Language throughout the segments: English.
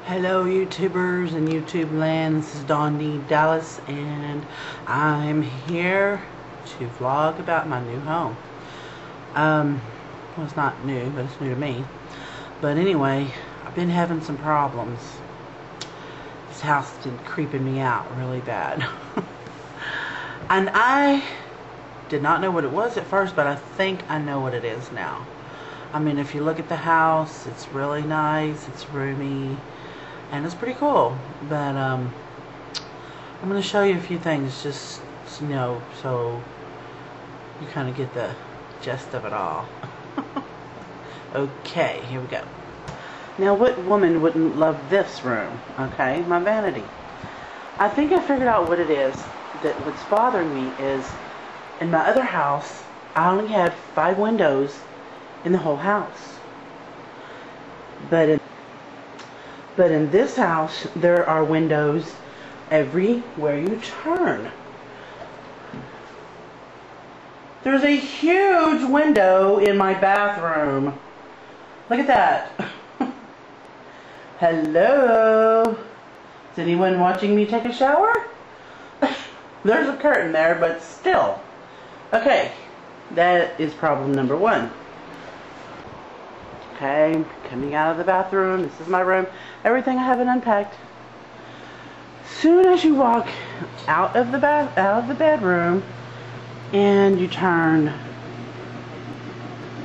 Hello YouTubers and YouTube land, this is Dawn D. Dallas and I'm here to vlog about my new home. Well, it's not new, but it's new to me. But anyway, I've been having some problems. This house has been creeping me out really bad. And I did not know what it was at first, but I think I know what it is now. I mean, if you look at the house, it's really nice, it's roomy, and it's pretty cool. But I'm going to show you a few things, just you know, so you kind of get the gist of it all. Okay, here we go. Now, what woman wouldn't love this room? Okay, my vanity. I think I figured out what it is. That what's bothering me is, in my other house, I only had 5 windows in the whole house. But in this house, there are windows everywhere you turn. There's a huge window in my bathroom. Look at that. Hello? Is anyone watching me take a shower? There's a curtain there, but still. Okay, that is problem number 1. Okay, coming out of the bathroom. This is my room. Everything I haven't unpacked. Soon as you walk out of the bedroom and you turn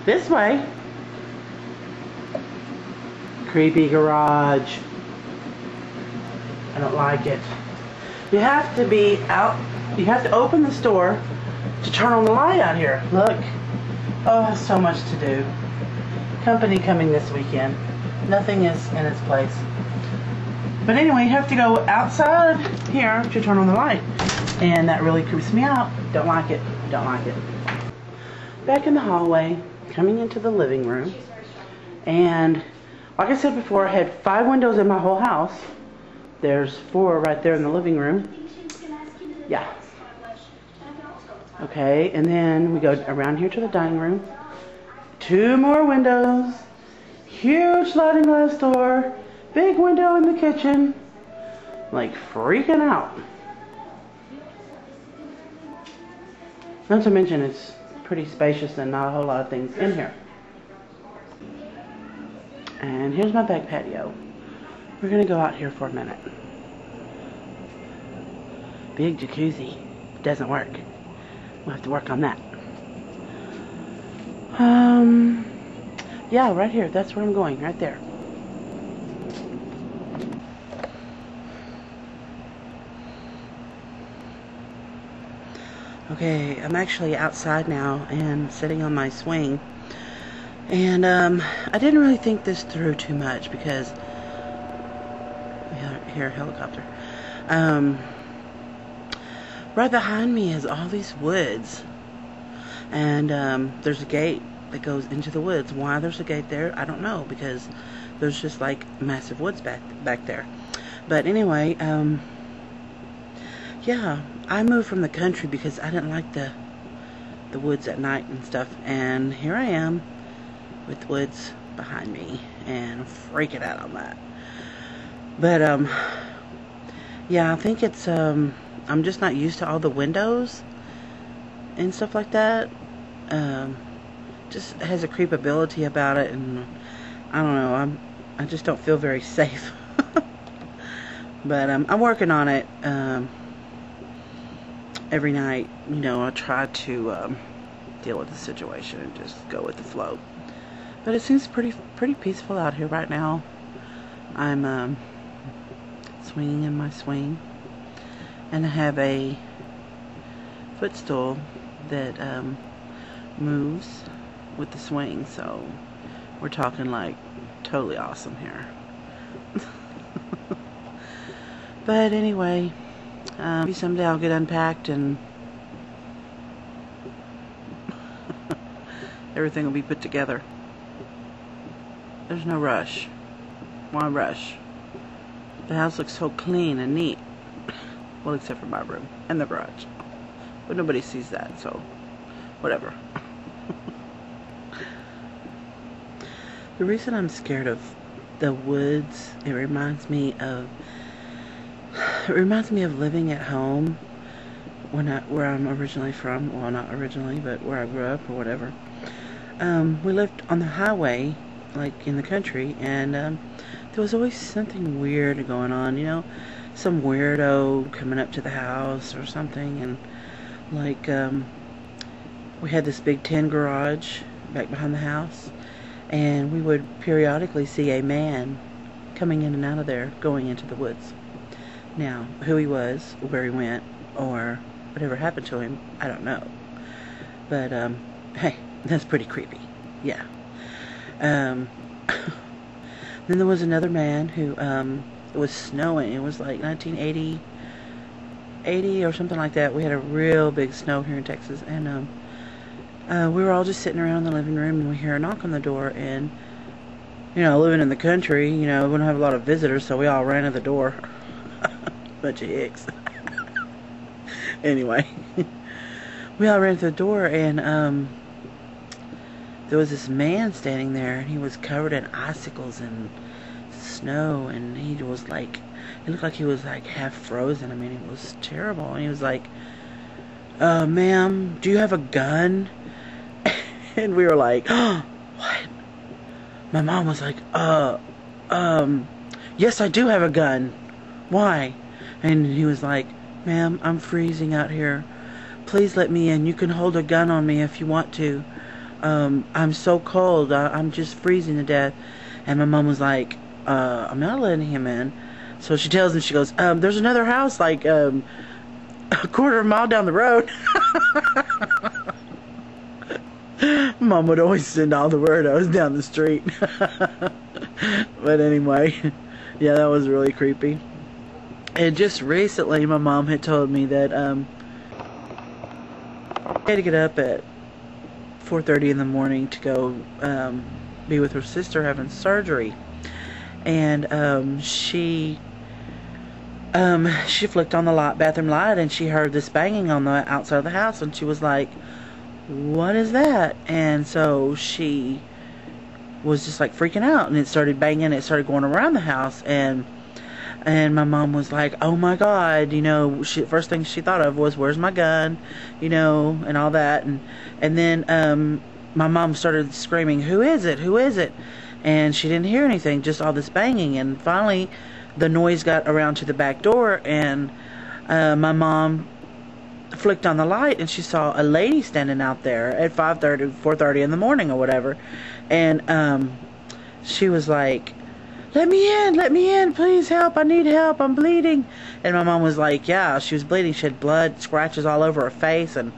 this way, creepy garage. I don't like it. You have to be out. You have to open the store to turn on the light out here. Look. Oh, so much to do. Company coming this weekend. Nothing is in its place. But anyway, you have to go outside here to turn on the light. And that really creeps me out. Don't like it. Don't like it. Back in the hallway, coming into the living room. And like I said before, I had 5 windows in my whole house. There's 4 right there in the living room. Yeah. Okay, and then we go around here to the dining room. 2 more windows. Huge sliding glass door. Big window in the kitchen. Like freaking out. Not to mention it's pretty spacious and not a whole lot of things in here. And here's my back patio. We're going to go out here for a minute. Big jacuzzi. Doesn't work. We'll have to work on that. Yeah, right here. That's where I'm going. Right there. Okay, I'm actually outside now and sitting on my swing. And I didn't really think this through too much because here, helicopter. Right behind me is all these woods, and there's a gate that goes into the woods. Why there's a gate there, I don't know, because there's just like massive woods back there. But anyway, yeah, I moved from the country because I didn't like the woods at night and stuff, and here I am with woods behind me and freaking out on that. But yeah, I think it's I'm just not used to all the windows and stuff like that. Just has a creepability about it, and I don't know, I just don't feel very safe. But I'm working on it. Every night, you know, I try to deal with the situation and just go with the flow. But it seems pretty peaceful out here right now. I'm swinging in my swing, and I have a footstool that moves with the swing, so we're talking like totally awesome here. But anyway, maybe someday I'll get unpacked and everything will be put together. There's no rush. Why rush? The house looks so clean and neat. Well, except for my room and the garage. But nobody sees that, so whatever. The reason I'm scared of the woods. It reminds me of living at home where I'm originally from. Well, not originally, but where I grew up or whatever. We lived on the highway, like in the country, and there was always something weird going on, you know, some weirdo coming up to the house or something. And like we had this big tin garage back behind the house, and we would periodically see a man coming in and out of there, going into the woods. Now, who he was, where he went, or whatever happened to him, I don't know. But hey, that's pretty creepy. Yeah. Then there was another man who, it was snowing. It was like 1980 or something like that. We had a real big snow here in Texas, and we were all just sitting around in the living room, and we hear a knock on the door. And you know, living in the country, you know, we don't have a lot of visitors, so we all ran to the door. Bunch of hicks. Anyway, we all ran to the door, and there was this man standing there, and he was covered in icicles and snow, and he was like, it looked like he was like half frozen. I mean, it was terrible. And he was like, ma'am, do you have a gun? And we were like, oh, what? My mom was like, yes, I do have a gun. Why? And he was like, ma'am, I'm freezing out here. Please let me in. You can hold a gun on me if you want to. I'm so cold. I'm just freezing to death. And my mom was like, I'm not letting him in. So she tells him, she goes, there's another house like a quarter of a mile down the road. Mom would always send all the weirdos down the street. But anyway, yeah, that was really creepy. And just recently, my mom had told me that I had to get up at 4:30 in the morning to go be with her sister having surgery. And she flicked on the bathroom light, and she heard this banging on the outside of the house, and she was like, what is that? And so she was just like freaking out, and it started banging. It started going around the house, and my mom was like, oh my God, you know, first thing she thought of was, where's my gun, you know, and all that. And then my mom started screaming, who is it, who is it? And she didn't hear anything, just all this banging. And finally the noise got around to the back door, and my mom flicked on the light, and she saw a lady standing out there at 4:30 in the morning or whatever. And she was like, let me in, please help, I need help, I'm bleeding. And my mom was like, yeah, she was bleeding. She had blood scratches all over her face. And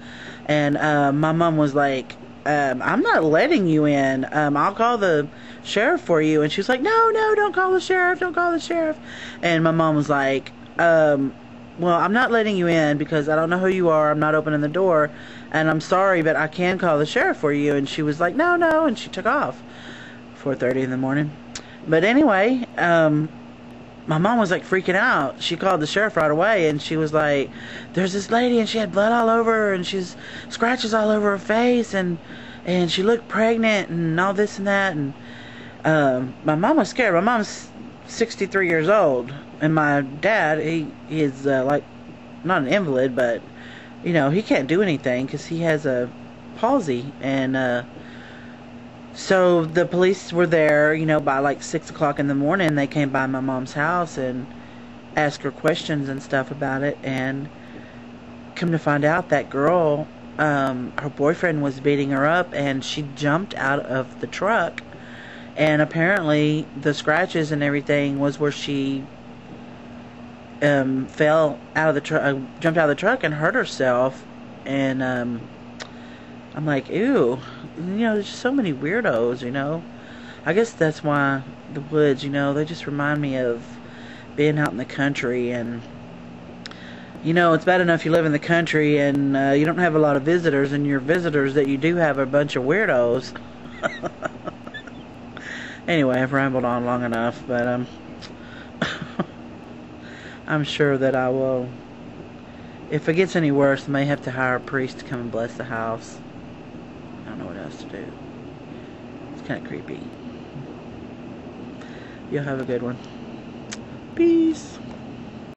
my mom was like, I'm not letting you in. I'll call the sheriff for you. And she was like, no, don't call the sheriff, don't call the sheriff. And my mom was like, well, I'm not letting you in because I don't know who you are. I'm not opening the door, and I'm sorry, but I can call the sheriff for you. And she was like, no, and she took off. 4:30 in the morning. But anyway, my mom was like freaking out. She called the sheriff right away, and she was like, there's this lady, and she had blood all over her, and she's scratches all over her face, and she looked pregnant, and all this and that. And my mom was scared. My mom's 63 years old, and my dad, he is like not an invalid, but you know, he can't do anything because he has a palsy. And so the police were there, you know, by like 6 o'clock in the morning. They came by my mom's house and asked her questions and stuff about it, and come to find out that girl, her boyfriend was beating her up, and she jumped out of the truck. And apparently the scratches and everything was where she fell out of the truck, jumped out of the truck and hurt herself. And I'm like, ew, you know, there's just so many weirdos, you know. I guess that's why the woods, you know, they just remind me of being out in the country. And you know, it's bad enough you live in the country and you don't have a lot of visitors, and your visitors that you do have are a bunch of weirdos. Anyway, I've rambled on long enough, but I'm sure that I will, if it gets any worse, I may have to hire a priest to come and bless the house. I don't know what else to do. It's kind of creepy. You'll have a good one.